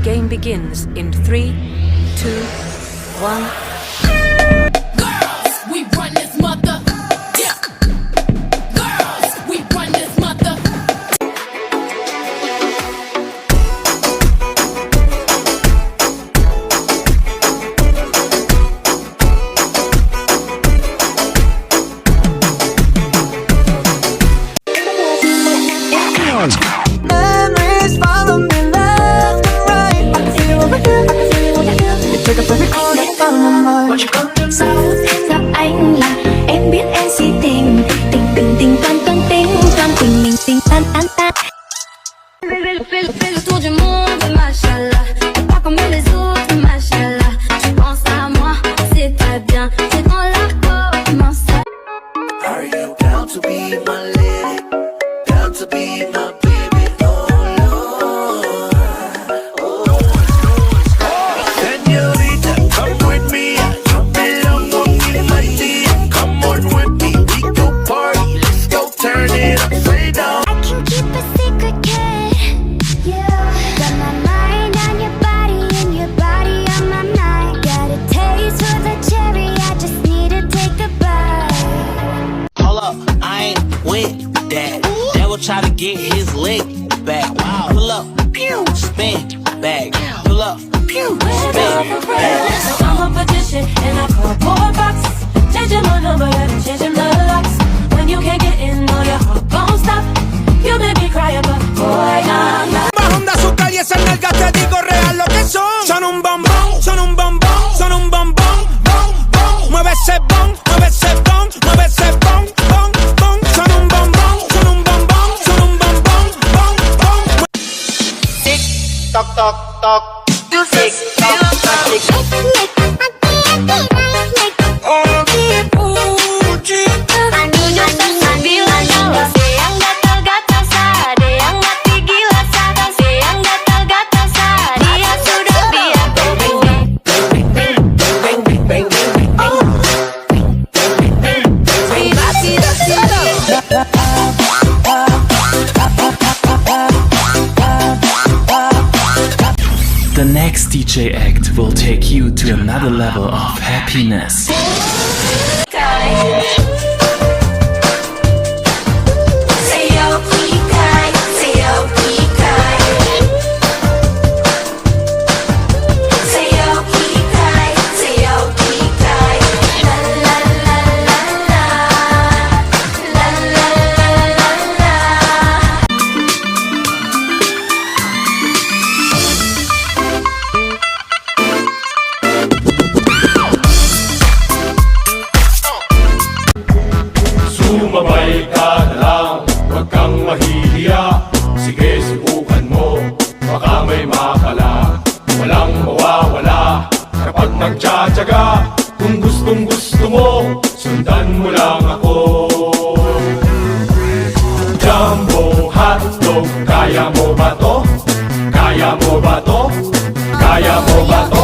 game begins in 3, 2, 1. Girls, we run this mother. Yeah. Girls, we run this mother. Memories follow me left and right. I can see you over here, I can see you over here. You take up every corner of my mind. Sao thế gặp anh là em biết em si tình tình tình tình toan toan tình toan tình mình tình tan tan tan. Fais le tour du monde, machallah. Pas comme les autres, machallah. Tu penses à moi, c'est pas bien. C'est dans la peau, comment ça? Are you down to be my lady? Down to be my baby? Oh Lord, oh Señorita, come with me. Drop it low in my tea. Come on with me, we go party. Let's go turn it upside down. I can keep a secret, kid. Yeah, got my mind on your body on my mind. Got a taste for the cherry, I just need to take a bite. Hold up, I ain't with that. Devil try to get his leg back. Wow. Pull up, pew, spin back. Pull up, pew, spin back. So I'm competition and I call board boxes. Changing my number and changing the locks. When you can't get in, no, your heart won't stop. You make me cry, but boy, I'm not. Honda, azúcar y esas nalgas te digo real lo que son. Son un bombón, son un bombón, son un bombón, bom, bom. Mueve ese bon, mueve ese bon, mueve ese bon, bon, bon. Son un bombón, son un bombón, son un bombón, bom, bom. Tick, toc, toc, toc. Tick, toc, toc, tick. The next DJ act will take you to another level of happiness. Sumabay ka na lang, huwag kang mahihiya. Sige, subukan mo, baka may makala. Walang mawawala kapag nagtsatsaga. Kung gustong gusto mo, sundan mo lang ako. Jumbo hotdog, kaya mo ba to? Kaya mo ba to? Kaya mo ba to?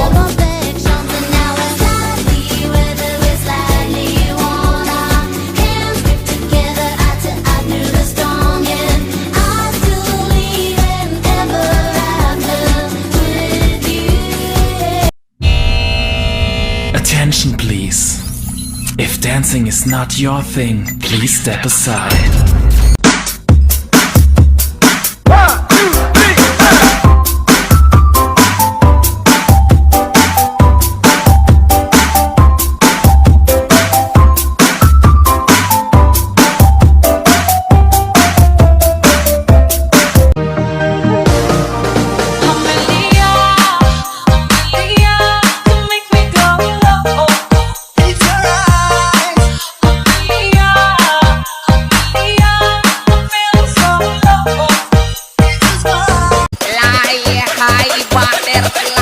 Attention please. If dancing is not your thing, please step aside. High water.